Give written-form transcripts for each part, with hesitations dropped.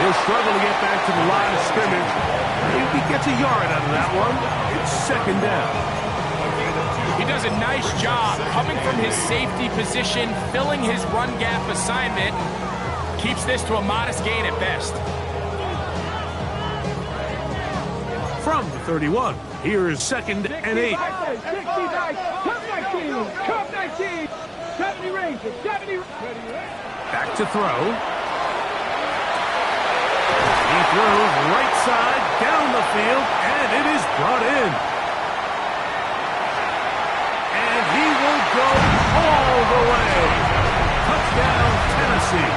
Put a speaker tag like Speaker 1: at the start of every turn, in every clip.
Speaker 1: He'll struggle to get back to the line of scrimmage. If he gets a yard out of that one, it's second down.
Speaker 2: He does a nice job coming from his safety position, filling his run gap assignment. Keeps this to a modest gain at best.
Speaker 1: From the 31, here is second and 8.
Speaker 3: 69, top 19, top 19, 70 ranges, 70.
Speaker 1: Back to throw. He throws right side down the field, and it is brought in. And he will go all the way. Touchdown, Tennessee.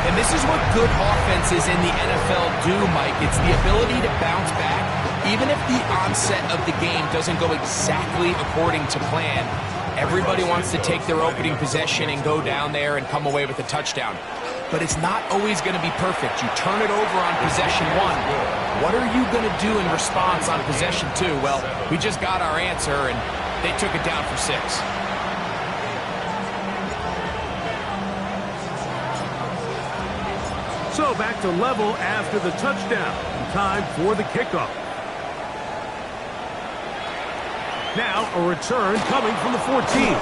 Speaker 2: And this is what good offenses in the NFL do, Mike. It's the ability to bounce back. Even if the onset of the game doesn't go exactly according to plan, everybody wants to take their opening possession and go down there and come away with a touchdown. But it's not always going to be perfect. You turn it over on possession 1. What are you going to do in response on possession 2? Well, we just got our answer, and they took it down for 6.
Speaker 1: So back to level after the touchdown. Time for the kickoff. Now a return coming from the 14.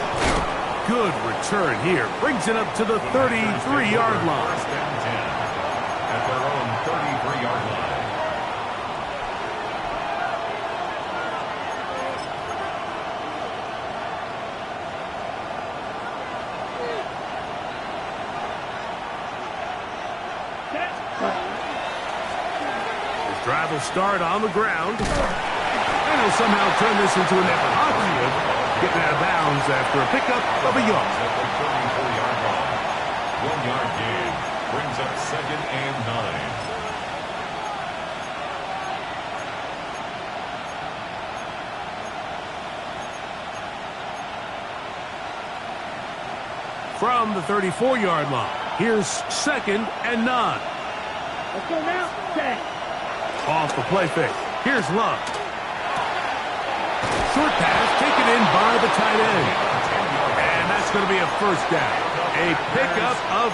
Speaker 1: Good return here. Brings it up to the 33-yard line.
Speaker 4: At their own 33-yard line.
Speaker 1: His drive will start on the ground. And he'll somehow turn this into an positive, getting out of bounds after a pickup of a yard.
Speaker 4: At the 34-yard line. 1-yard gain brings up second and 9.
Speaker 1: From the 34-yard line, here's second and 9.
Speaker 3: Let's go now. 10.
Speaker 1: Off the play fake. Here's Love. Short pass taken in by the tight end. And that's going to be a first down. A pickup of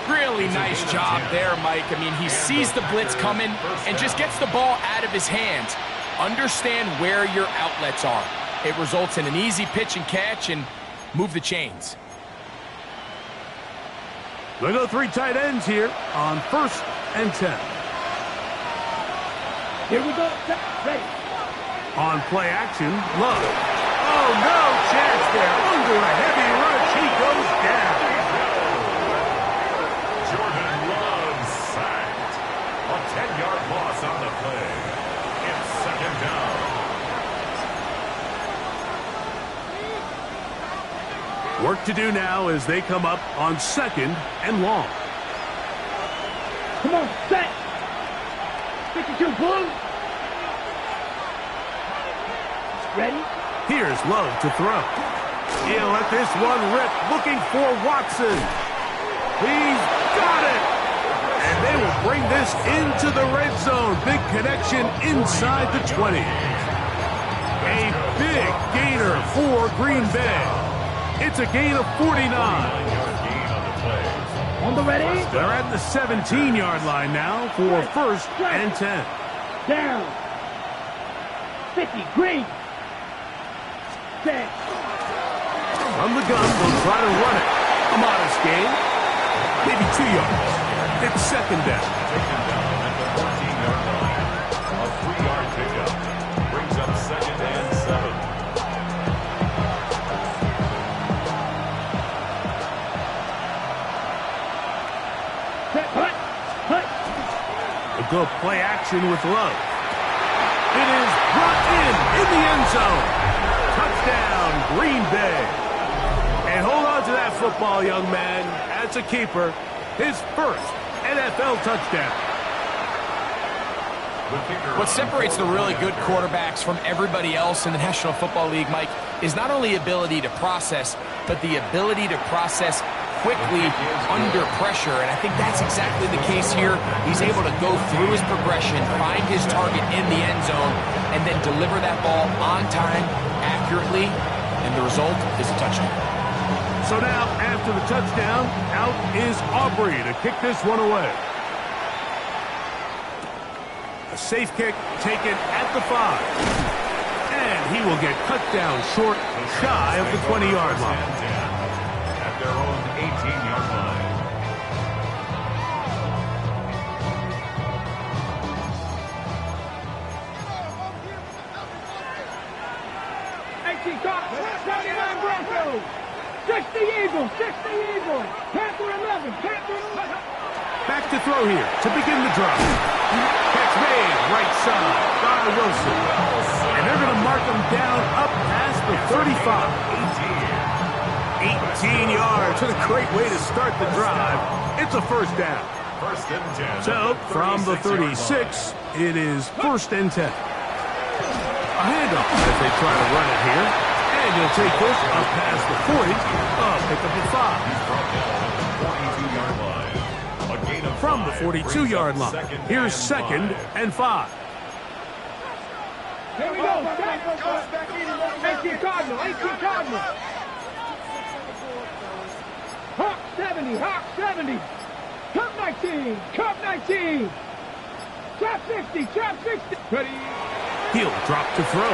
Speaker 1: 9.
Speaker 2: Really nice job there, Mike. I mean, he sees the blitz coming and just gets the ball out of his hands. Understand where your outlets are. It results in an easy pitch and catch and move the chains.
Speaker 1: They go 3 tight ends here on first and 10.
Speaker 3: Here we go. Ready.
Speaker 1: On play action, Love. Oh, no chance there. Under a heavy rush, he goes down.
Speaker 4: Jordan Love sacked. A 10-yard loss on the play. It's second down.
Speaker 1: Work to do now as they come up on second and long.
Speaker 3: Come on, set. 52 blue. Ready?
Speaker 1: Here's Love to throw. He'll let this one rip, looking for Watson. He's got it! And they will bring this into the red zone. Big connection inside the 20. A big gainer for Green Bay. It's a gain of 49.
Speaker 4: 9-yard gain on the play.
Speaker 3: On the ready?
Speaker 1: They're at the 17-yard line now for first and 10.
Speaker 3: Down. 50, green. 10.
Speaker 1: From the gun, they'll try to run it. A modest gain. Maybe 2 yards. It's second down.
Speaker 4: Taken down at the 14-yard line. A 3-yard pickup brings up second and 7.
Speaker 3: Hut. Hut.
Speaker 1: A good play action with Love. It is brought in the end zone. Touchdown, Green Bay. And hold on to that football, young man. That's a keeper. His first NFL touchdown.
Speaker 2: What separates the really good quarterbacks from everybody else in the National Football League, Mike, is not only ability to process, but the ability to process quickly under pressure. And I think that's exactly the case here. He's able to go through his progression, find his target in the end zone, and then deliver that ball on time, accurately, and the result is a touchdown.
Speaker 1: So now, after the touchdown, out is Aubrey to kick this one away. A safe kick taken at the 5. And he will get cut down short, shy of the 20-yard line.
Speaker 4: At their own 18-yard line.
Speaker 3: Broncos. 60 Eagles. 60 Eagles. Panther 11. Panther 11.
Speaker 1: Back to throw here to begin the drive. Catch made, right side, by Wilson. And they're going to mark him down up past the 35. 18 yards. What a great way to start the drive. It's a first down.
Speaker 4: First and 10.
Speaker 1: So, from the 36, it is first and 10. A handoff as they try to run it here. And you'll take this up past the 40. Pick up the 5.
Speaker 4: He's brought down at the 42-yard line. A gain of
Speaker 1: From the
Speaker 4: 5
Speaker 1: 42-yard
Speaker 4: brings up
Speaker 1: line, here's second and 5.
Speaker 3: Here we go. 18 Cardinal. 18 Cardinal. Hawk 70. Hawk 70. Cup 19. Cup 19. Trap 60. Trap 60. Ready.
Speaker 1: He'll drop to throw.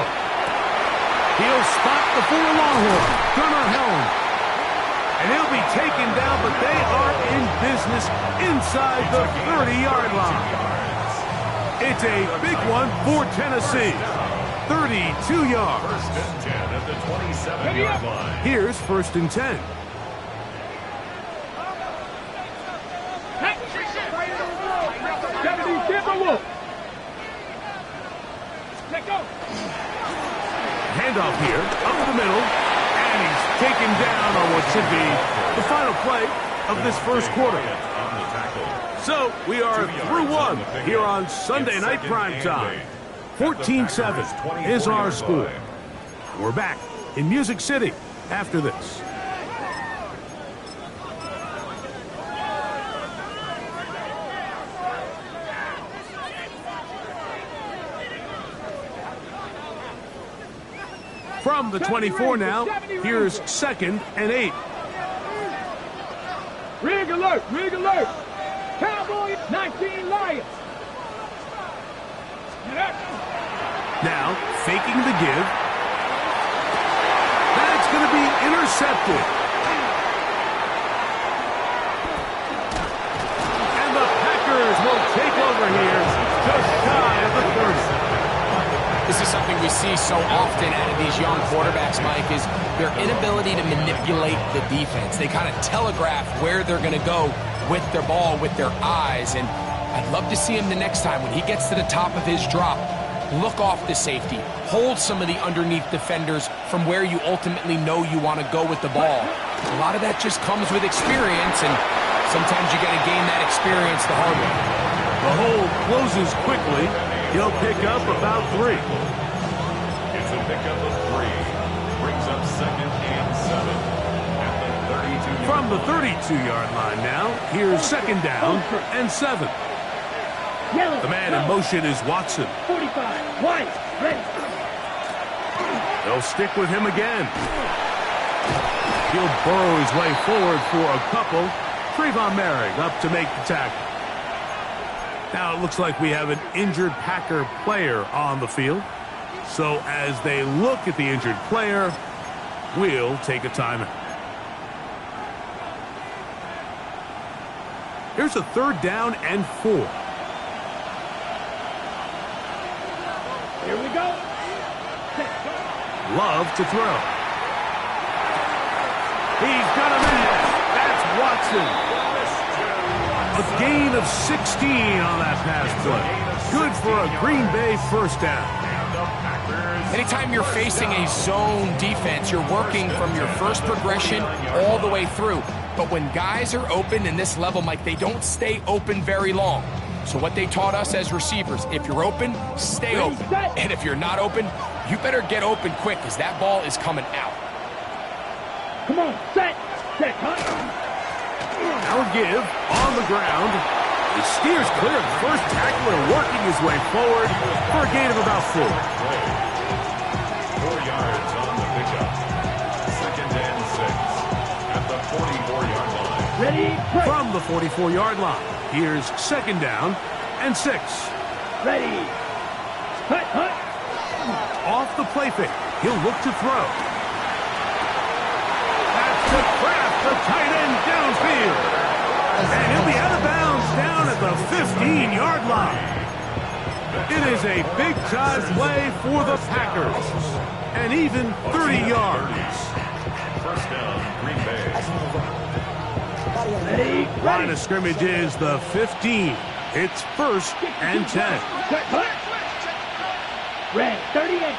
Speaker 1: He'll spot the 4 Longhorn. Gunnar Helm. And he'll be taken down, but they are in business inside the 30-yard line. It's a big one for Tennessee. 32 yards.
Speaker 4: First and 10 at the 27-yard line.
Speaker 1: Here's first and 10. Handoff here, up the middle, and he's taken down on what should be the final play of this first quarter. So we are through one here on Sunday Night Primetime. 14-7 is our score. We're back in Music City after this. From the 24 now, here's second and 8.
Speaker 3: Rig alert, rig alert. Cowboy 19 Lions.
Speaker 1: Now, faking the give. That's going to be intercepted. And the Packers will take over here just shy of the 30.
Speaker 2: This is something we see so often out of these young quarterbacks, Mike, is their inability to manipulate the defense. They kind of telegraph where they're going to go with their ball, with their eyes. And I'd love to see him the next time when he gets to the top of his drop. Look off the safety. Hold some of the underneath defenders from where you ultimately know you want to go with the ball. A lot of that just comes with experience, and sometimes you got to gain that experience the hard way.
Speaker 1: The hole closes quickly. He'll pick up about 3.
Speaker 4: It's a pickup of 3. Brings up second and 7 at the 32.
Speaker 1: From the 32-yard line now, here's second down and 7. The man in motion is Watson.
Speaker 3: 45. White. Ready.
Speaker 1: They'll stick with him again. He'll burrow his way forward for a couple. Trayvon Merrick up to make the tackle. Now it looks like we have an injured Packer player on the field. So as they look at the injured player, we'll take a timeout. Here's a third down and 4.
Speaker 3: Here we go.
Speaker 1: Love to throw. He's got a man. That's Watson. A gain of 16 on that pass play. Good for a Green Bay first down.
Speaker 2: Anytime you're facing a zone defense, you're working from your first progression all the way through. But when guys are open in this level, Mike, they don't stay open very long. So what they taught us as receivers, if you're open, stay open. And if you're not open, you better get open quick because that ball is coming out.
Speaker 3: Come on, set, huh?
Speaker 1: Now a give on the ground. He steers clear of the first tackler, working his way forward for a gain of about 4.
Speaker 4: 4 yards on the pickup. Second and 6 at 44-yard line.
Speaker 3: Ready, play.
Speaker 1: From the 44-yard line, here's 2nd down and 6.
Speaker 3: Ready. Hut, hut.
Speaker 1: Off the play fake, he'll look to throw. That's to Kraft, the tight end downfield. And he'll be out of bounds down at the 15-yard line. It is a big-time play for the Packers. And even 30 yards.
Speaker 4: First down, Green Bay.
Speaker 3: Ready,
Speaker 1: Line of scrimmage is the 15. It's 1st and 10.
Speaker 3: Cut, hut. Red, 38.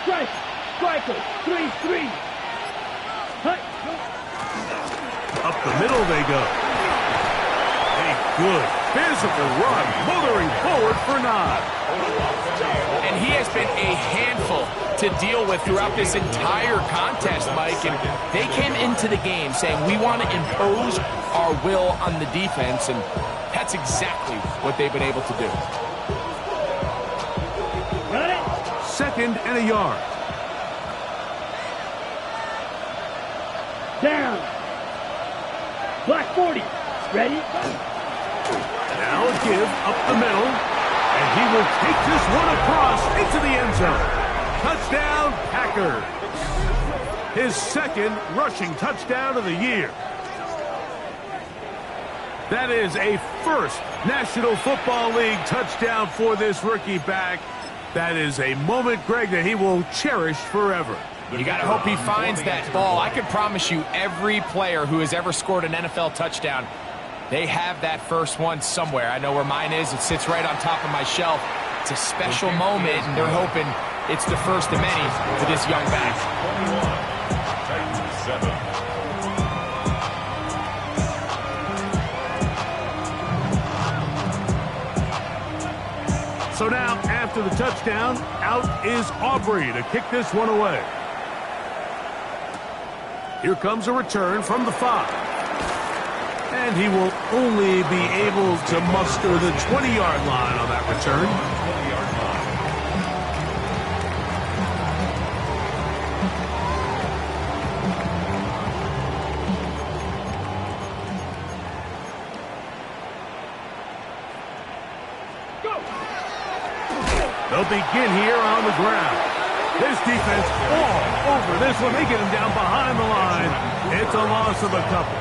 Speaker 3: Strike, striker, 3-3. Hut.
Speaker 1: Up the middle they go. A good physical run, motoring forward for 9.
Speaker 2: And he has been a handful to deal with throughout this entire contest, Mike. And they came into the game saying, we want to impose our will on the defense, and that's exactly what they've been able to do.
Speaker 3: Got it.
Speaker 1: 2nd and a yard.
Speaker 3: Down. Black 40. Ready?
Speaker 1: Now a give up the middle. And he will take this one across into the end zone. Touchdown, Packers. His 2nd rushing touchdown of the year. That is a 1st National Football League touchdown for this rookie back. That is a moment, Greg, that he will cherish forever.
Speaker 2: You got to hope he finds that ball. I can promise you every player who has ever scored an NFL touchdown, they have that first one somewhere. I know where mine is. It sits right on top of my shelf. It's a special moment, and they're hoping it's the first of many for this young back.
Speaker 4: 21, Titans 7.
Speaker 1: So now, after the touchdown, out is Aubrey to kick this one away. Here comes a return from the 5. And he will only be able to muster the 20-yard line on that return.
Speaker 4: 20-yard line.
Speaker 1: They'll begin here on the ground. This defense all over this one. They get him down behind the line. It's a loss of a couple.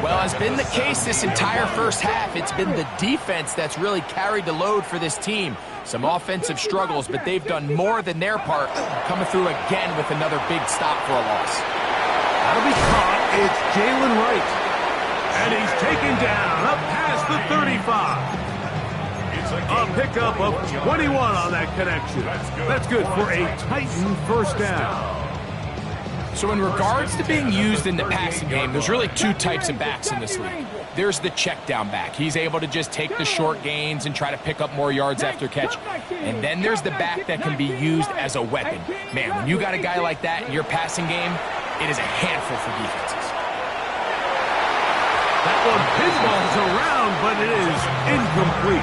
Speaker 2: Well, as been the case this entire first half, it's been the defense that's really carried the load for this team. Some offensive struggles, but they've done more than their part, coming through again with another big stop for a loss.
Speaker 1: That'll be caught. It's Jalen Wright. And he's taken down up past the 35. A pickup of 21 on that connection. That's good for a Titan first down.
Speaker 2: So in regards to being used in the passing game, there's really 2 types of backs in this league. There's the check down back. He's able to just take the short gains and try to pick up more yards after catch. And then there's the back that can be used as a weapon. Man, when you got a guy like that in your passing game, it is a handful for defenses.
Speaker 1: That one pinballs around, but it is incomplete.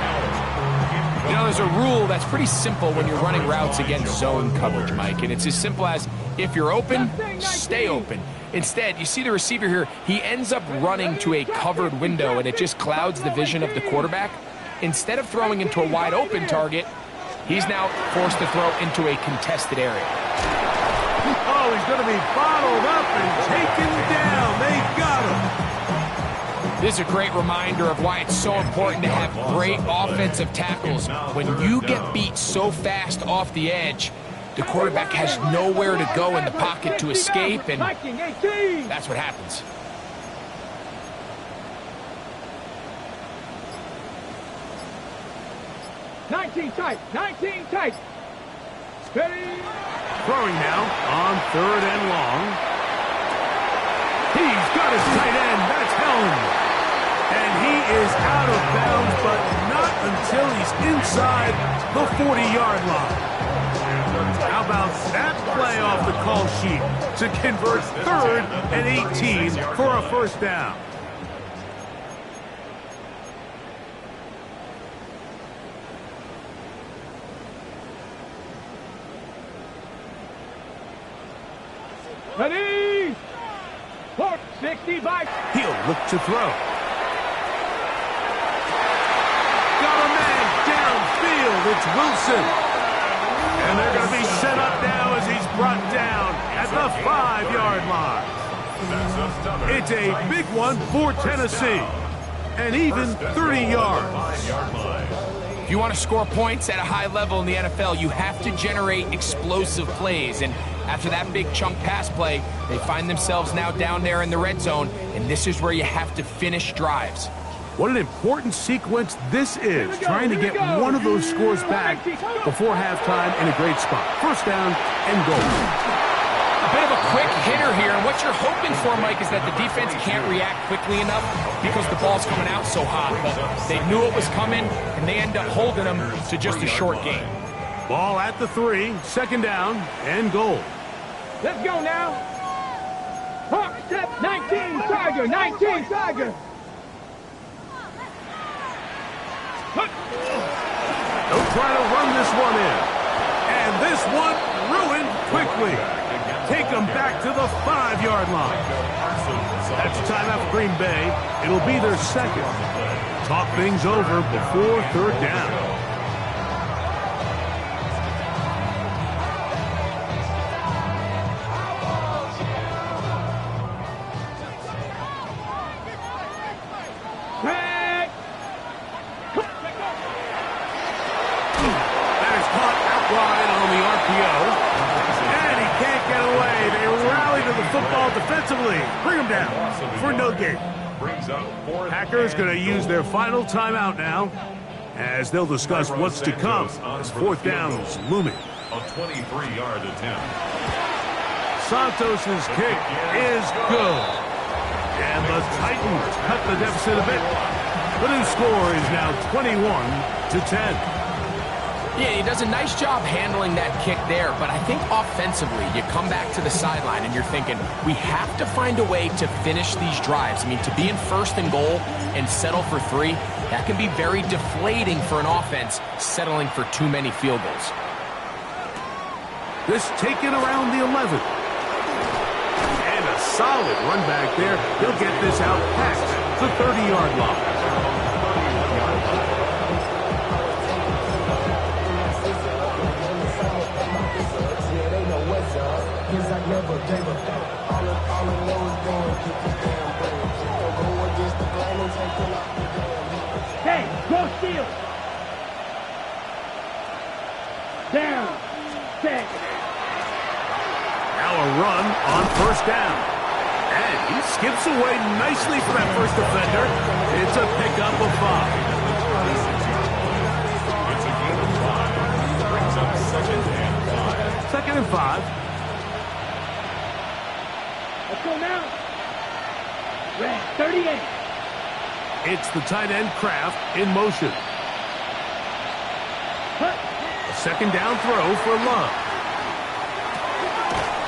Speaker 2: You know, there's a rule that's pretty simple when you're running routes against zone coverage, Mike, and it's as simple as if you're open, stay open. Instead, you see the receiver here, he ends up running to a covered window, and it just clouds the vision of the quarterback. Instead of throwing into a wide open target, he's now forced to throw into a contested area.
Speaker 1: Oh, he's going to be bottled up and taken down. They got him.
Speaker 2: This is a great reminder of why it's so important to have great offensive tackles. When you get beat so fast off the edge, the quarterback has nowhere to go in the pocket to escape, and that's what happens.
Speaker 3: Nineteen tight. Ready.
Speaker 1: Throwing now on 3rd and long. He's got his tight end. That's Helm. And he is out of bounds, but not until he's inside the 40-yard line. How about that play off the call sheet to convert 3rd and 18 for a first down?
Speaker 3: Ready. 60 by...
Speaker 1: He'll look to throw. Got a man downfield. It's Wilson. And they're going to be set up now as he's brought down at the 5-yard line. It's a big one for Tennessee. And even 30 yards.
Speaker 2: If you want to score points at a high level in the NFL, you have to generate explosive plays. And after that big chunk pass play, they find themselves now down there in the red zone. And this is where you have to finish drives.
Speaker 1: What an important sequence this is, trying to get one of those scores back before halftime in a great spot. First down and goal.
Speaker 2: A bit of a quick hitter here, and what you're hoping for, Mike, is that the defense can't react quickly enough because the ball's coming out so hot. But they knew it was coming, and they end up holding them to just a short gain.
Speaker 1: Ball at the 3, second down and goal.
Speaker 3: Let's go now. Hawk step, 19 Tiger, 19 Tiger.
Speaker 1: They'll try to run this one in. And this one ruined quickly. Take them back to the 5-yard line. That's a timeout for Green Bay. It'll be their second. Talk things over before third down. That is caught out wide on the RPO. To the football defensively. Bring them down for no gain. Packers going to use their final timeout now as they'll discuss what's to come as fourth down is looming.
Speaker 4: A 23-yard attempt.
Speaker 1: Santos' kick is good. And the Titans cut the deficit a bit. The new score is now 21-10.
Speaker 2: Yeah, he does a nice job handling that kick there, but I think offensively, you come back to the sideline and you're thinking, we have to find a way to finish these drives. I mean, to be in first and goal and settle for 3, that can be very deflating for an offense settling for too many field goals.
Speaker 1: This taken around the 11. And a solid run back there. He'll get this out past the 30-yard line.
Speaker 3: Hey, go steal. Down. Set.
Speaker 1: Now a run on first down. And he skips away nicely from that first defender. It's a pickup of 5.
Speaker 4: It's a gain of 5. Brings up second and 5.
Speaker 1: Second and 5.
Speaker 3: Let's go now. Red 38.
Speaker 1: It's the tight end Kraft in motion. A second down throw for Love.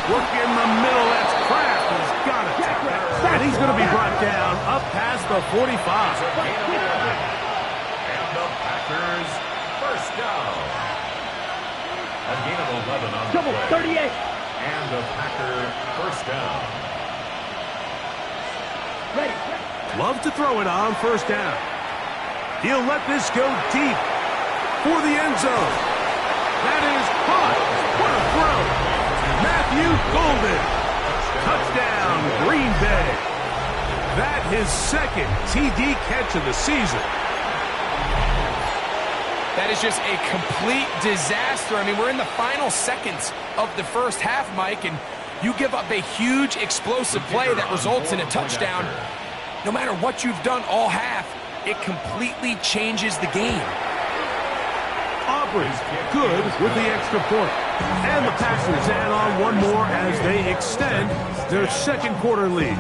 Speaker 1: Work in the middle. That's Kraft. He's got it. And he's going to be brought down up past the 45.
Speaker 4: And the Packers first down. A gain of 11 on the
Speaker 3: Double
Speaker 4: play.
Speaker 3: 38.
Speaker 4: And the Packer first down.
Speaker 3: Ready.
Speaker 1: Love to throw it on first down. He'll let this go deep for the end zone. That is caught. What a throw. Matthew Golden. Touchdown, Green Bay. That his second TD catch of the season.
Speaker 2: That is just a complete disaster. I mean, we're in the final seconds of the first half, Mike, and you give up a huge explosive play that results in a touchdown. No matter what you've done all half, it completely changes the game.
Speaker 1: Auburn's good with the extra point. And the Packers add on one more as they extend their second quarter lead.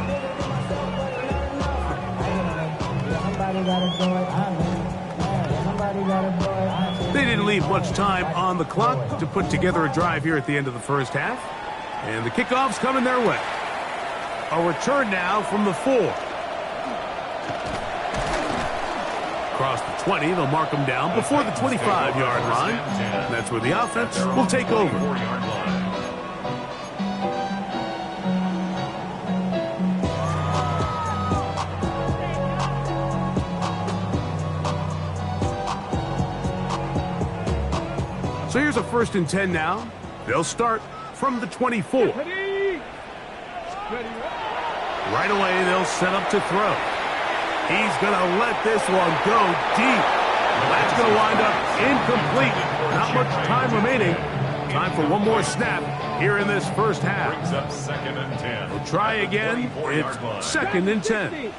Speaker 1: They didn't leave much time on the clock to put together a drive here at the end of the first half. And the kickoff's coming their way. A return now from the 4. Across the 20, they'll mark them down before the 25-yard line. And that's where the offense will take over. So here's a 1st and 10 now. They'll start from the 24. Right away, they'll set up to throw. He's going to let this one go deep. That's going to wind up incomplete. Not much time remaining. Time for one more snap here in this first half.
Speaker 4: Brings up 2nd and 10.
Speaker 1: We'll try again. It's 2nd and 10.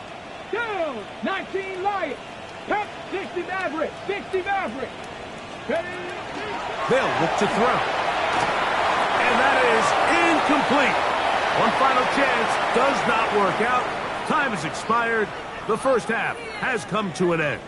Speaker 3: Down, 19 Lions. Cut, 60 Maverick. 60 Maverick.
Speaker 1: They'll look to throw. And that is incomplete. One final chance does not work out. Time has expired. The first half has come to an end.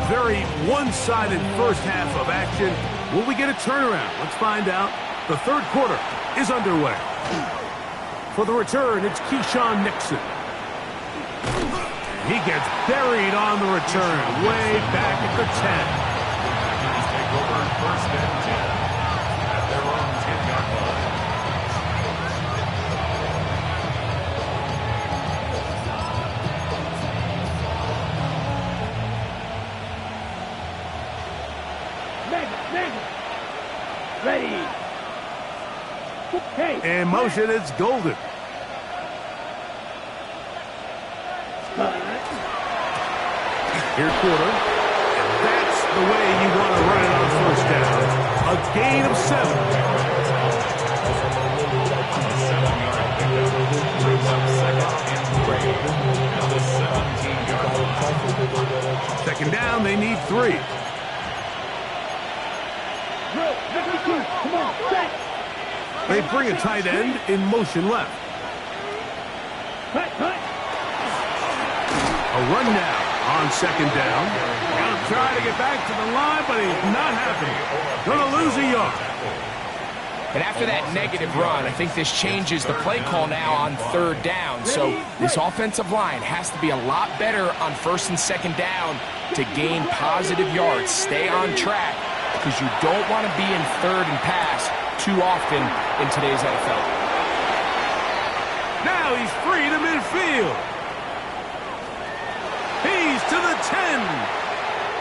Speaker 1: Very one-sided first half of action. Will we get a turnaround? Let's find out. The 3rd quarter is underway. For the return, it's Keyshawn Nixon. He gets buried on the return, way back at the 10.
Speaker 4: He's take over 1st and 10 at their own 10-yard line.
Speaker 3: Ready. Hey.
Speaker 1: In motion, it's Golden. Here, quarter. And that's the way you want to run it on 1st down. A gain of 7.
Speaker 4: 7-yard pickup. Brings up 2nd and 3. Now the 17-yard line.
Speaker 1: 2nd down, they need 3.
Speaker 3: Come on, set.
Speaker 1: They bring a tight end in motion left.
Speaker 3: Cut.
Speaker 1: A run now on 2nd down. Gonna try to get back to the line, but he's not happy. Gonna lose a yard.
Speaker 2: And after that negative run, I think this changes the play call now on 3rd down. So this offensive line has to be a lot better on 1st and 2nd down to gain positive yards. Stay on track, because you don't want to be in 3rd and pass too often in today's NFL.
Speaker 1: Now he's free to midfield. He's to the 10.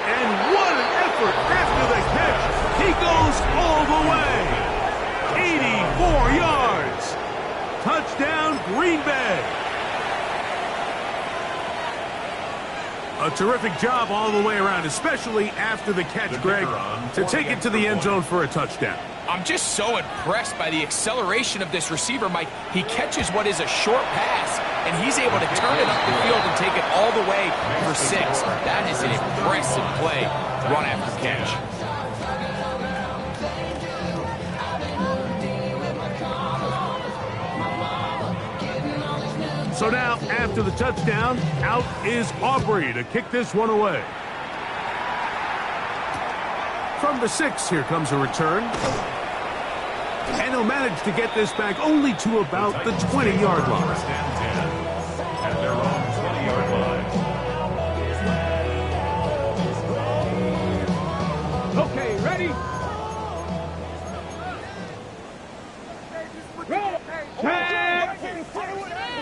Speaker 1: And what an effort after the catch. He goes all the way. 84 yards. Touchdown, Green Bay. A terrific job all the way around, especially after the catch, Greg, to take it to the end zone for a touchdown.
Speaker 2: I'm just so impressed by the acceleration of this receiver, Mike. He catches what is a short pass, and he's able to turn it up the field and take it all the way for 6. That is an impressive play, run after catch.
Speaker 1: So now, after the touchdown, out is Aubrey to kick this one away. From the 6, here comes a return. And he'll manage to get this back only to about the 20-yard line.
Speaker 4: 1st and 10 at their own 20-yard line.
Speaker 3: Okay, ready? Roll. Tag.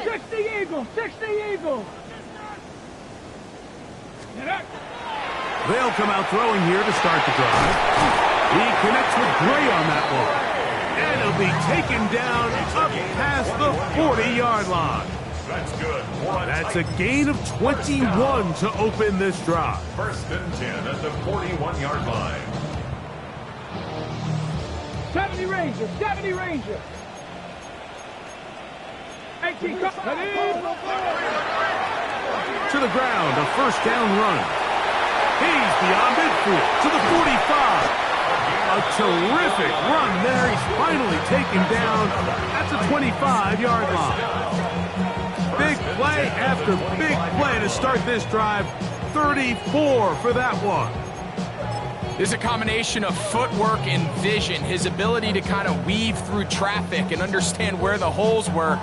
Speaker 3: 60 Eagles. 60 Eagles.
Speaker 1: They'll come out throwing here to start the drive. He connects with Gray on that one. And he'll be taken down up past the 40-yard line.
Speaker 4: That's good.
Speaker 1: That's a gain of 21 to open this drive.
Speaker 4: 1st and 10 at the 41-yard line.
Speaker 3: 70 Rangers. 70 Rangers. 18.
Speaker 1: To the ground, a 1st down run. He's beyond midfield to the 45. A terrific run there. He's finally taken down at the 25-yard line. Big play after big play to start this drive. 34 for that one.
Speaker 2: This is a combination of footwork and vision, his ability to kind of weave through traffic and understand where the holes were.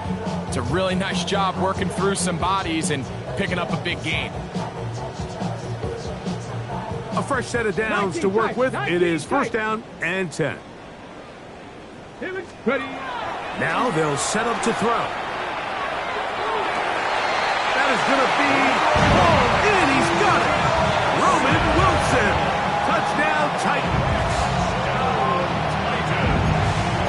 Speaker 2: It's a really nice job working through some bodies and picking up a big gain.
Speaker 1: A fresh set of downs to work with. It is first down and 10.
Speaker 3: Ready.
Speaker 1: Now they'll set up to throw. That is going to be hauled in. He's got it. Roman Wilson. Touchdown Titans.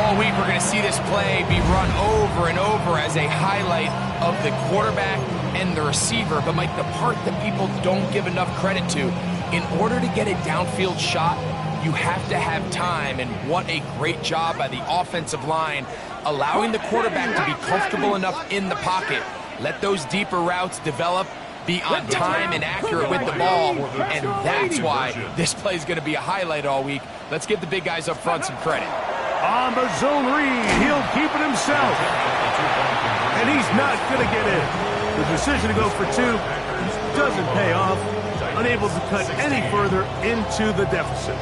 Speaker 2: All week we're going to see this play be run over and over as a highlight of the quarterback and the receiver. But, Mike, the part that people don't give enough credit to, in order to get a downfield shot, you have to have time. And what a great job by the offensive line, allowing the quarterback to be comfortable enough in the pocket. Let those deeper routes develop, be on time and accurate with the ball. And that's why this play is going to be a highlight all week. Let's give the big guys up front some credit.
Speaker 1: On the zone read, he'll keep it himself. And he's not going to get in. The decision to go for two doesn't pay off. Unable to cut any further into the deficit.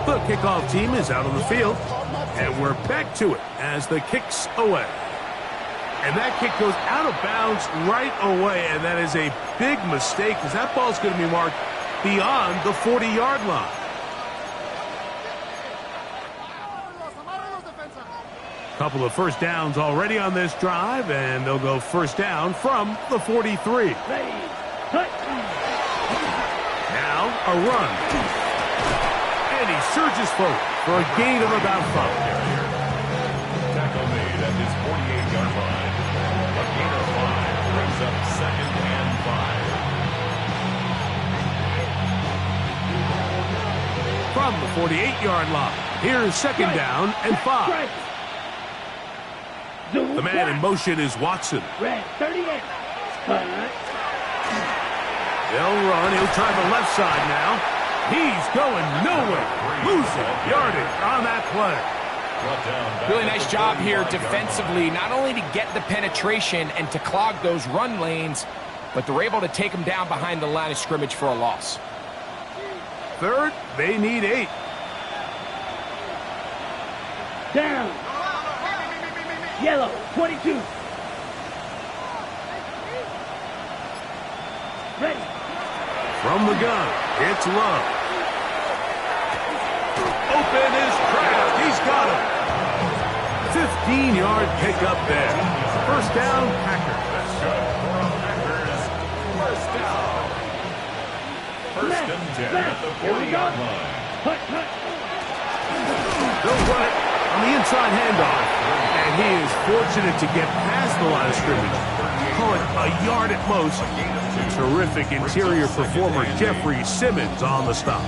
Speaker 1: The kickoff team is out on the field. And we're back to it as the kick's away. And that kick goes out of bounds right away, and that is a big mistake because that ball's going to be marked beyond the 40-yard line. Couple of first downs already on this drive, and they'll go first down from the 43. Now a run. And he surges forward for a gain of about 5.
Speaker 4: Tackle made at his 48-yard line. A gain of 5 brings up second and 5.
Speaker 1: From the 48-yard line, here's second down and 5. The man in motion is Watson.
Speaker 3: Red 38.
Speaker 1: They'll run. He'll try the left side now. He's going nowhere. Losing yardage on that play.
Speaker 2: Really nice job here defensively, not only to get the penetration and to clog those run lanes, but they're able to take them down behind the line of scrimmage for a loss.
Speaker 1: Third, they need 8.
Speaker 3: Down. Yellow, 22. Ready.
Speaker 1: From the gun, it's Love. Open is Kraft. He's got him. 15-yard pickup there. First down, Packers.
Speaker 4: That's good for the Packers. First down. First and 10 at the 40-yard line.
Speaker 1: They'll run it on the inside handoff. And he is fortunate to get past the line of scrimmage. Call it a yard at most. Terrific interior performer Jeffrey Simmons on the stop.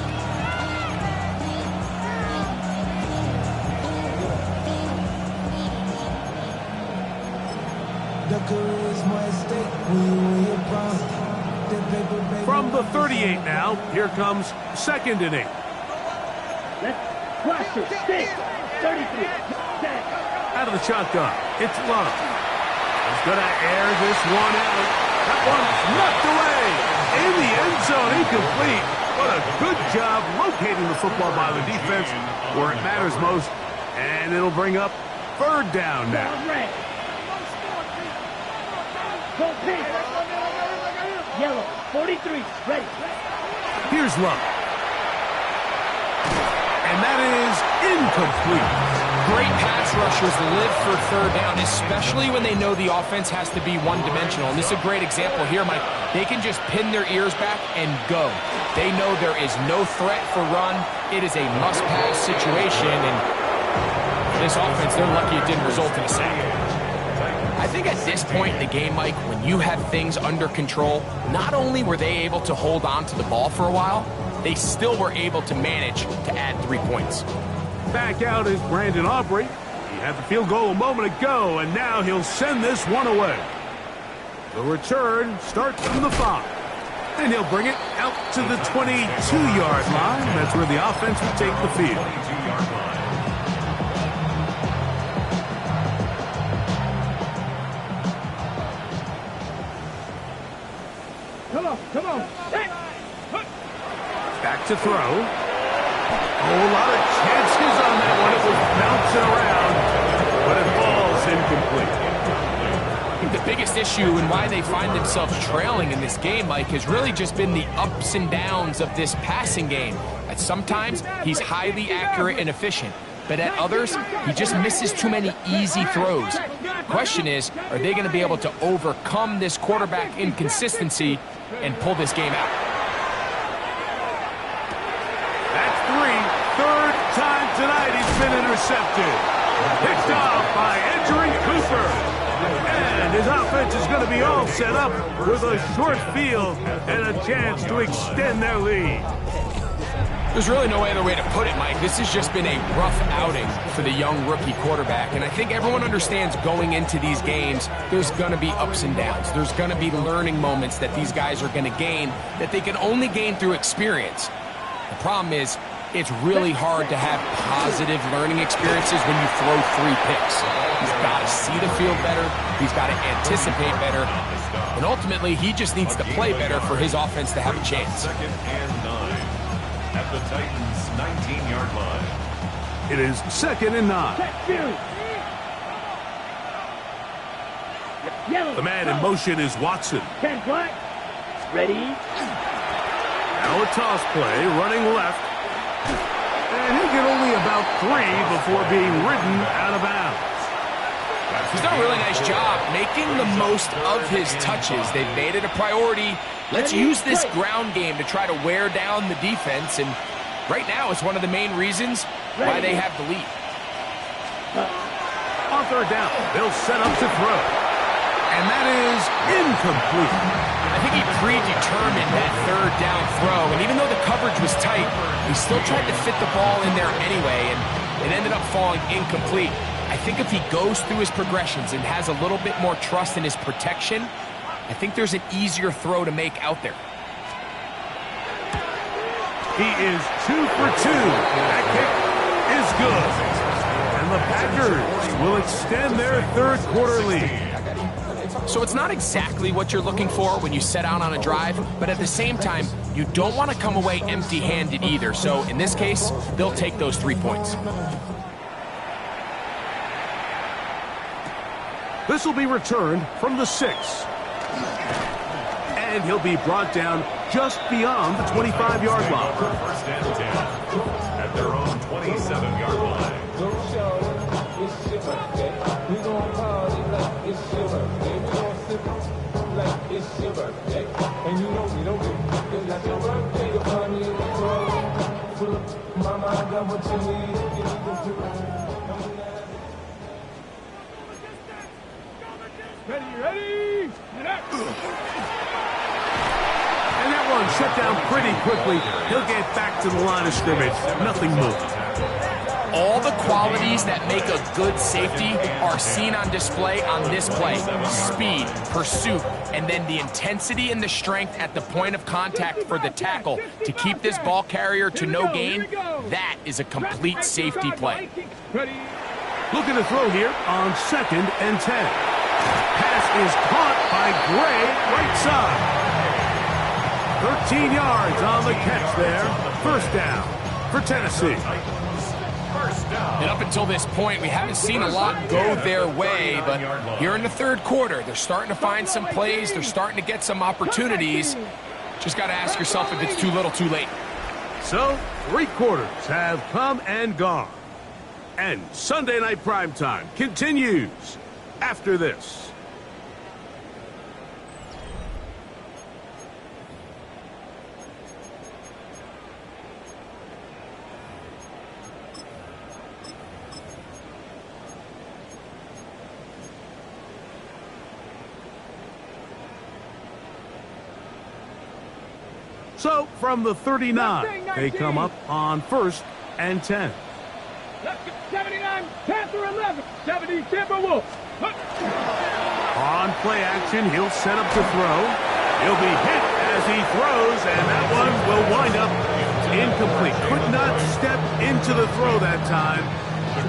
Speaker 1: From the 38 now, here comes second and 8.
Speaker 3: Let's watch it. Stick. 33.
Speaker 1: Out of the shotgun, it's Love. He's going to air this one out. That one's knocked away. In the end zone, incomplete. What a good job locating the football by the defense where it matters most. And it'll bring up third down now.
Speaker 3: Go pink. Yellow, 43. Ready.
Speaker 1: Here's Love. And that is incomplete.
Speaker 2: Great pass rushers live for third down, especially when they know the offense has to be one-dimensional. And this is a great example here, Mike. They can just pin their ears back and go. They know there is no threat for run. It is a must-pass situation, and this offense, they're lucky it didn't result in a sack. I think at this point in the game, Mike, when you have things under control, not only were they able to hold on to the ball for a while, they still were able to manage to add 3 points.
Speaker 1: Back out is Brandon Aubrey. He had the field goal a moment ago, and now he'll send this one away. The return starts from the 5. And he'll bring it out to the 22-yard line. That's where the offense will take the field.
Speaker 4: 22-yard line.
Speaker 3: Come on.
Speaker 1: Back to throw. Oh, a lot of chances on that one. It was bouncing around, but it falls is incomplete.
Speaker 2: I think the biggest issue and why they find themselves trailing in this game, Mike, has really just been the ups and downs of this passing game. At sometimes, he's highly accurate and efficient, but at others, he just misses too many easy throws. The question is, are they going to be able to overcome this quarterback inconsistency and pull this game out?
Speaker 1: That's third time tonight he's been intercepted. Picked off by Edgerrin Cooper. And his offense is going to be all set up with a short field and a chance to extend their lead.
Speaker 2: There's really no other way to put it, Mike. This has just been a rough outing for the young rookie quarterback. And I think everyone understands going into these games, there's going to be ups and downs. There's going to be learning moments that these guys are going to gain that they can only gain through experience. The problem is, it's really hard to have positive learning experiences when you throw 3 picks. He's got to see the field better. He's got to anticipate better. And ultimately, he just needs to play better for his offense to have a chance.
Speaker 4: 2nd and 9 at the Titans' 19-yard line.
Speaker 1: It is 2nd and 9. The man in motion is Watson.
Speaker 3: 10 black. Ready.
Speaker 1: Now a toss play, running left. And he'll get only about 3 before being ridden out of bounds.
Speaker 2: He's done a really nice job making the most of his touches. They've made it a priority. Let's use this ground game to try to wear down the defense. And right now, it's one of the main reasons why they have the lead.
Speaker 1: On 3rd down, they'll set up to throw. And that is incomplete.
Speaker 2: I think he predetermined that 3rd down throw. And even though the coverage was tight, he still tried to fit the ball in there anyway. And it ended up falling incomplete. I think if he goes through his progressions and has a little bit more trust in his protection, I think there's an easier throw to make out there.
Speaker 1: He is 2 for 2. That kick is good. And the Packers will extend their 3rd quarter lead.
Speaker 2: So it's not exactly what you're looking for when you set out on a drive, but at the same time, you don't want to come away empty-handed either. So in this case, they'll take those 3 points.
Speaker 1: This will be returned from the 6. And he'll be brought down just beyond the 25-yard line.
Speaker 4: 1st and 10 at their own 27-yard line.
Speaker 3: Ready.
Speaker 1: And that one shut down pretty quickly. He'll get back to the line of scrimmage. Nothing moved.
Speaker 2: All the qualities that make a good safety are seen on display on this play. Speed, pursuit, and then the intensity and the strength at the point of contact for the tackle to keep this ball carrier to no gain. That is a complete safety play.
Speaker 1: Looking to throw here on 2nd and 10. Pass is caught by Gray, right side. 13 yards on the catch there. 1st down for Tennessee.
Speaker 2: And up until this point, we haven't seen a lot go their way, but here in the 3rd quarter, they're starting to find some plays. They're starting to get some opportunities. Just got to ask yourself if it's too little too late.
Speaker 1: So, 3 quarters have come and gone. And Sunday Night Primetime continues after this. So, from the 39, they come up on 1st and 10.
Speaker 3: Let's go. 79, Panther 11, 70, Timberwolves.
Speaker 1: On play action, he'll set up to throw. He'll be hit as he throws, and that one will wind up incomplete. Could not step into the throw that time.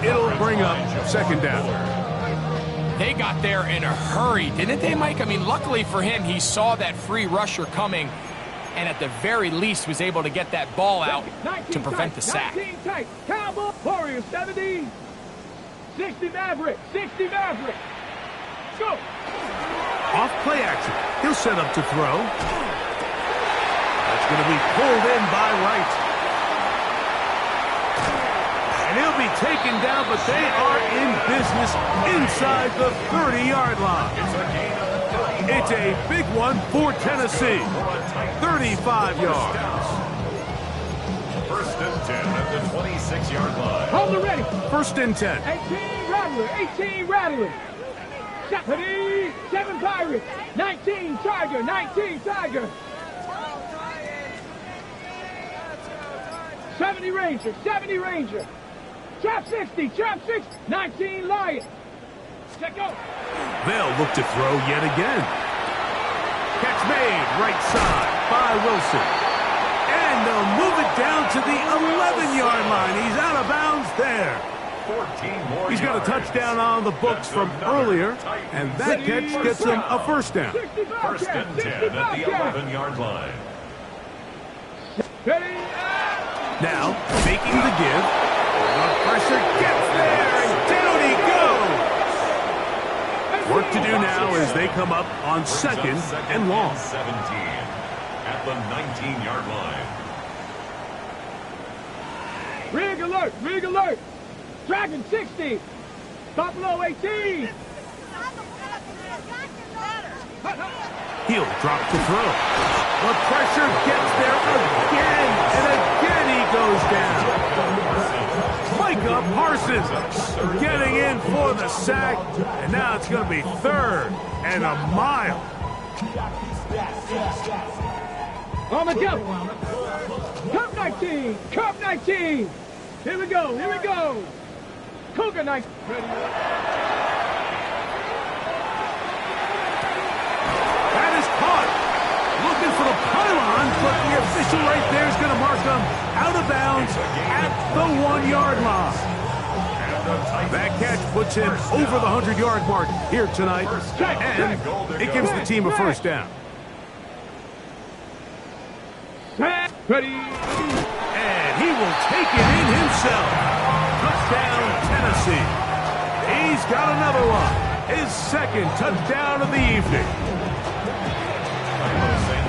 Speaker 1: It'll bring up 2nd down.
Speaker 2: They got there in a hurry, didn't they, Mike? I mean, luckily for him, he saw that free rusher coming, and at the very least was able to get that ball out to prevent the sack.
Speaker 3: 19 tight. Cowboy Warriors 70. 60 Maverick. 60 Maverick. Go.
Speaker 1: Off play action. He'll set up to throw. That's going to be pulled in by Wright. And he'll be taken down, but they are in business inside the 30-yard line. It's a big one for Tennessee. 35 yards.
Speaker 4: First and 10 at the 26-yard line.
Speaker 3: Hold the ready.
Speaker 1: First and 10.
Speaker 3: 18 Rattler. 18 Rattler. 7 Pirates. 19 Tiger. 19 Tiger. 70 Ranger. 70 Ranger. Trap 60. Trap 60. 19 Lion. Check go.
Speaker 1: They'll look to throw yet again. Catch made right side by Wilson. And they'll move it down to the 11-yard line. He's out of bounds there.
Speaker 4: 14 more
Speaker 1: He's got a touchdown on the books from earlier, and that catch gets him a first down.
Speaker 4: First and 10 at the 11-yard line.
Speaker 3: Ready?
Speaker 1: Now, making the give. The pressure gets there, and down he goes. Work to do now as they come up on second and long.
Speaker 4: 17 at the 19-yard line.
Speaker 3: Rig alert. Rig alert. Dragon 60. Buffalo 18.
Speaker 1: He'll drop to throw. The pressure gets there again, and again he goes down. Micah Parsons getting in for the sack, and now it's going to be third and a mile.
Speaker 3: On the go. Cup 19. Cup 19. Here we go. Here we go. Cougar 19. Ready.
Speaker 1: That is caught. Looking for the pylon, but the official right there is going to mark them out of bounds at the 1-yard line. That catch puts him over the 100-yard mark here tonight, and it gives the team a first down.
Speaker 3: Ready.
Speaker 1: And he will take it in himself. Touchdown, Tennessee. He's got another one. His second touchdown of the evening.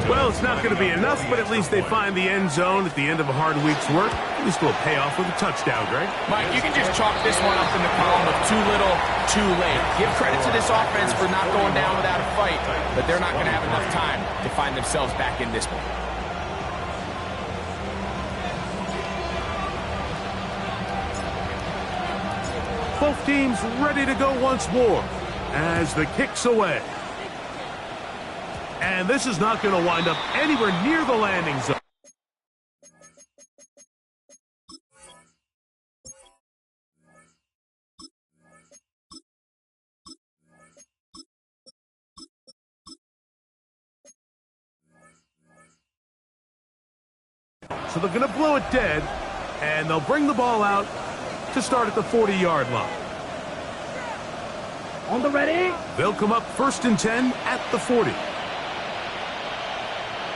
Speaker 1: Well, it's not going to be enough, but at least they find the end zone at the end of a hard week's work. At least we'll pay off with a touchdown, Greg.
Speaker 2: Mike, you can just chalk this one up in the column of too little, too late. Give credit to this offense for not going down without a fight, but they're not going to have enough time to find themselves back in this one.
Speaker 1: Both teams ready to go once more as the kick's away. And this is not going to wind up anywhere near the landing zone. So they're going to blow it dead, and they'll bring the ball out to start at the 40-yard line.
Speaker 3: On the ready.
Speaker 1: They'll come up first and 10 at the 40.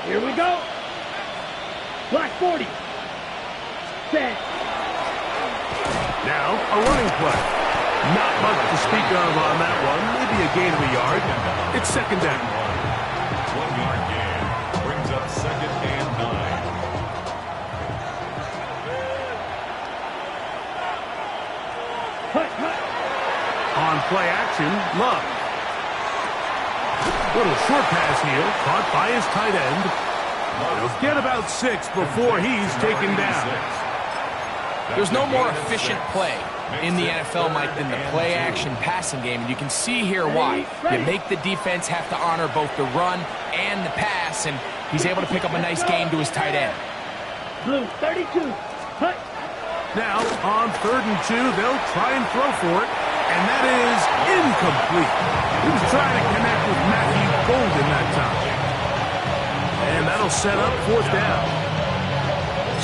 Speaker 3: Here we go. Black 40. Set.
Speaker 1: Now, a running play. Not much to speak of on that one. Maybe a gain of a yard. It's second down.
Speaker 4: 1-yard gain brings up second and 9.
Speaker 1: On play action, Love. Little short pass here, caught by his tight end. He'll get about 6 before he's taken down.
Speaker 2: There's no more efficient play in the NFL, Mike, than the play-action passing game, and you can see here why. You make the defense have to honor both the run and the pass, and he's able to pick up a nice gain to his tight end.
Speaker 3: Blue 32. Hut.
Speaker 1: Now, on 3rd and 2, they'll try and throw for it, and that is incomplete. He was trying to connect with Matthew Golden that time. And that'll set up 4th down.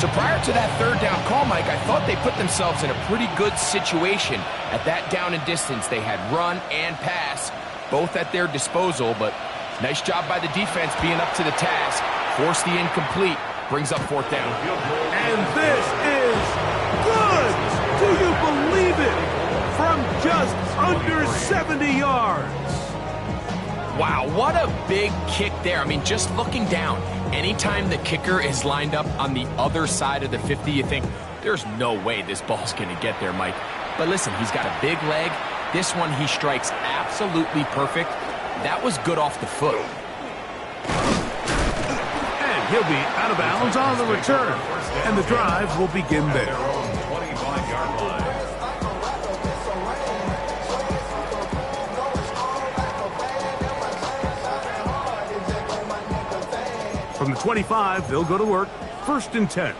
Speaker 2: So prior to that 3rd down call, Mike, I thought they put themselves in a pretty good situation. At that down and distance, they had run and pass, both at their disposal, but nice job by the defense being up to the task. Forced the incomplete, brings up 4th down.
Speaker 1: And this is good! Do you believe it? From just under 70 yards.
Speaker 2: Wow, what a big kick there. I mean, just looking down, anytime the kicker is lined up on the other side of the 50, you think, there's no way this ball's going to get there, Mike. But listen, he's got a big leg. This one he strikes absolutely perfect. That was good off the foot.
Speaker 1: And he'll be out of bounds on the return. And the drive will begin there. From the 25, they'll go to work. 1st and 10.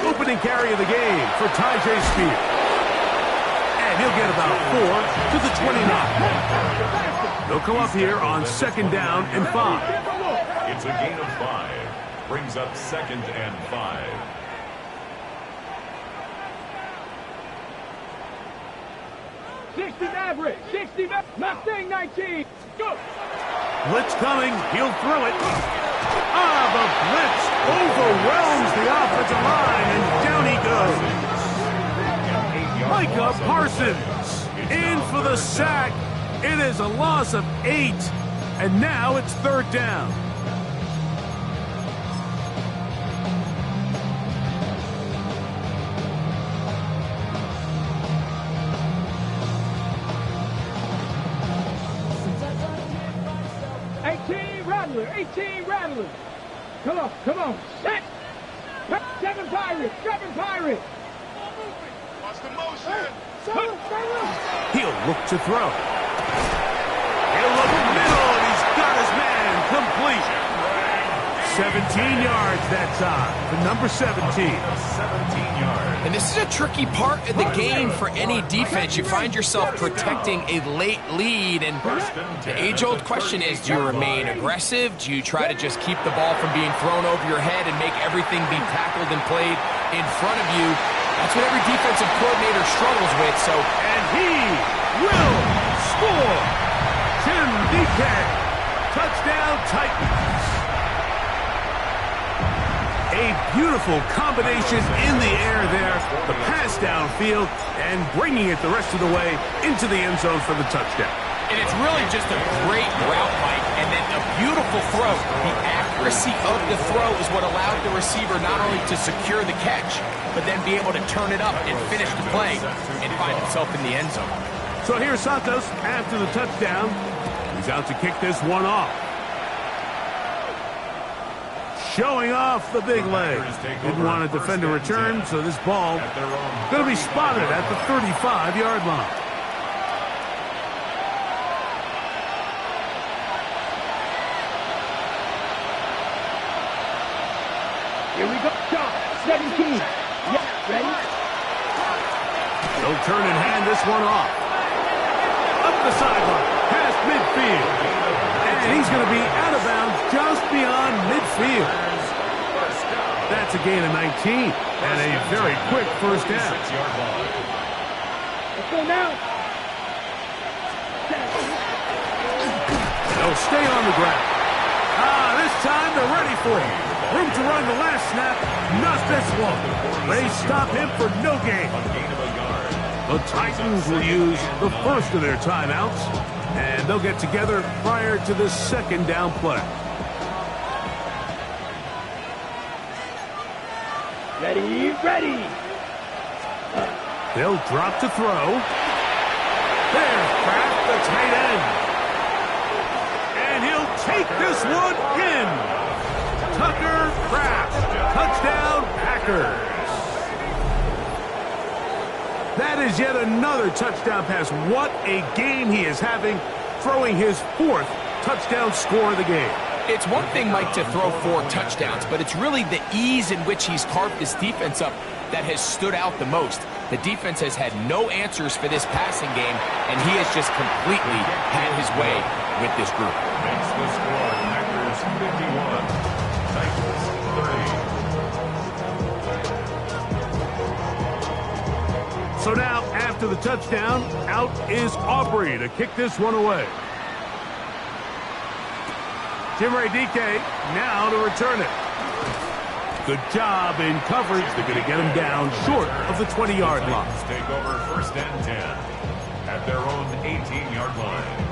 Speaker 1: Opening carry of the game for Ty J. Spears. And he'll get about 4 to the 29. They'll come up here on 2nd down and 5.
Speaker 4: It's a gain of 5. Brings up 2nd and 5.
Speaker 3: Average, 60, Mustang 19, go!
Speaker 1: Blitz coming, he'll throw it. The blitz overwhelms the offensive line, and down he goes. Micah Parsons in for the sack. It is a loss of 8, and now it's 3rd down.
Speaker 3: Rattler. Come on. Set. 7 Pirates.
Speaker 5: Watch the motion.
Speaker 1: He'll look to throw. He'll look middle, and he's got his man complete. 17 yards that time. The number 17.
Speaker 4: 17 yards.
Speaker 2: And this is a tricky part of the game for any defense. You find yourself protecting a late lead, and the age-old question is, do you remain aggressive? Do you try to just keep the ball from being thrown over your head and make everything be tackled and played in front of you? That's what every defensive coordinator struggles with.
Speaker 1: And he will score. Tim DK. Touchdown Titans. A beautiful combination in the air there. The pass downfield and bringing it the rest of the way into the end zone for the touchdown.
Speaker 2: And it's really just a great route, Mike, and then a beautiful throw. The accuracy of the throw is what allowed the receiver not only to secure the catch, but then be able to turn it up and finish the play and find himself in the end zone.
Speaker 1: So here's Santos after the touchdown. He's out to kick this one off. Showing off the big leg. Didn't want to defend a return, so this ball going to be spotted at the 35-yard line.
Speaker 3: Here we go. 17. Yeah, ready?
Speaker 1: They'll turn and hand this one off. Up the sideline, past midfield. And he's going to be out of bounds just beyond midfield. That's a gain of 19 and a very quick 1st down.
Speaker 3: Let's go now.
Speaker 1: They'll stay on the ground. This time they're ready for him. Room to run the last snap, not this one. They stop him for no gain. The Titans will use the first of their timeouts, and they'll get together prior to the 2nd down play.
Speaker 3: Ready.
Speaker 1: They'll drop to throw. There's Kraft, the tight end. And he'll take this one in. Tucker Kraft. Touchdown, Packers. That is yet another touchdown pass. What a game he is having, throwing his 4th touchdown score of the game.
Speaker 2: It's one thing, Mike, to throw 4 touchdowns, but it's really the ease in which he's carved this defense up that has stood out the most. The defense has had no answers for this passing game, and he has just completely had his way with this group.
Speaker 4: Makes the score Packers 51, Titans 30.
Speaker 1: So now, after the touchdown, out is Aubrey to kick this one away. Jim Ray DK now to return it. Good job in coverage. They're going to get him down short of the 20-yard line.
Speaker 4: Take over 1st and 10 at their own 18-yard line.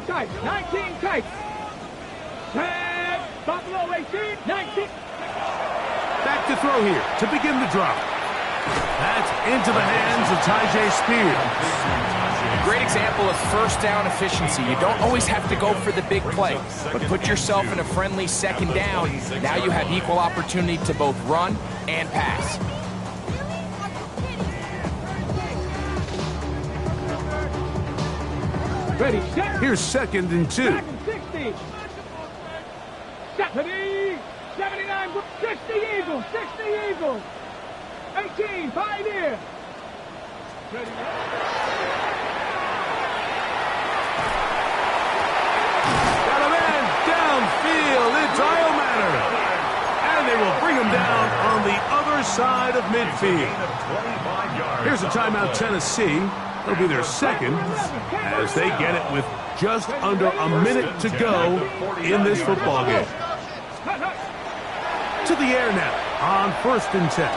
Speaker 3: Tight, 19 tight. Set, Buffalo 18, 19.
Speaker 1: Back to throw here to begin the drop. That's into the hands of Tyjae Spears.
Speaker 2: Great example of first down efficiency. You don't always have to go for the big play, but put yourself in a friendly second down. Now you have equal opportunity to both run and pass.
Speaker 3: Ready, set.
Speaker 1: Here's 2nd and 2.
Speaker 3: 60. 70, 79, 60 Eagles, 60 Eagles. 18, Pioneer. Ready.
Speaker 1: Got a man downfield. It's Iomatter. And they will bring him down on the other side of midfield. Here's a timeout, Tennessee. It'll be their second as they get it with just under a minute to go in this football game. To the air now on 1st and 10.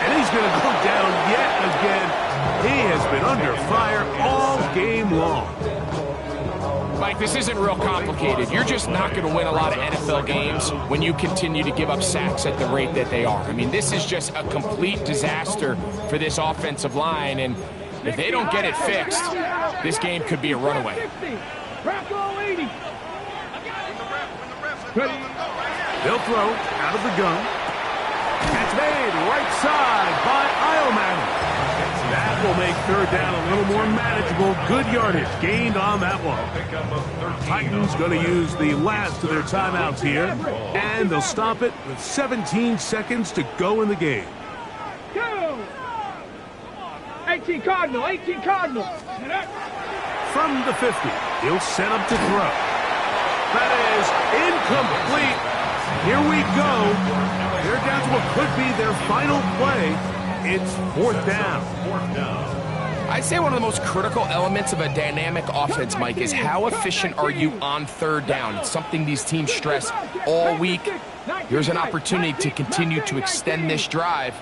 Speaker 1: And he's going to go down yet again. He has been under fire all game long.
Speaker 2: Mike, this isn't real complicated. You're just not going to win a lot of NFL games when you continue to give up sacks at the rate that they are. I mean, this is just a complete disaster for this offensive line, and if they don't get it fixed, this game could be a runaway.
Speaker 1: They'll throw out of the gun. Catch made right side by Iomatter. That will make 3rd down a little more manageable. Good yardage gained on that one. Titans going to use the last of their timeouts here, and they'll stop it with 17 seconds to go in the game.
Speaker 3: 18 Cardinal, 18 Cardinal.
Speaker 1: From the 50, he'll set up to throw. That is incomplete. Here we go. They're down to what could be their final play. It's 4th down.
Speaker 2: I'd say one of the most critical elements of a dynamic offense, Mike, is how efficient are you on 3rd down. It's something these teams stress all week. Here's an opportunity to continue to extend this drive.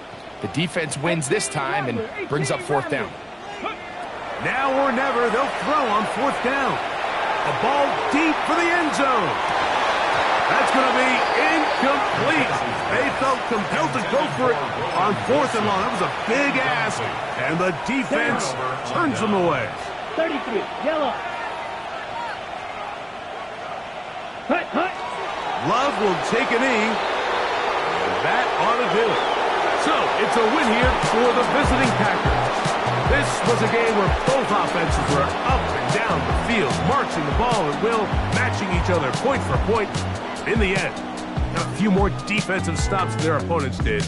Speaker 2: The defense wins this time and brings up 4th down.
Speaker 1: Now or never, they'll throw on 4th down. A ball deep for the end zone. That's going to be incomplete. They felt compelled to go for it on 4th and long. That was a big ask, and the defense turns them away.
Speaker 3: 33, yellow. Hut, hut.
Speaker 1: Love will take a knee, and that ought to do it. So, it's a win here for the visiting Packers. This was a game where both offenses were up and down the field, marching the ball at will, matching each other point for point. In the end, a few more defensive stops than their opponents did.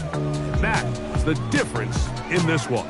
Speaker 1: That's the difference in this one.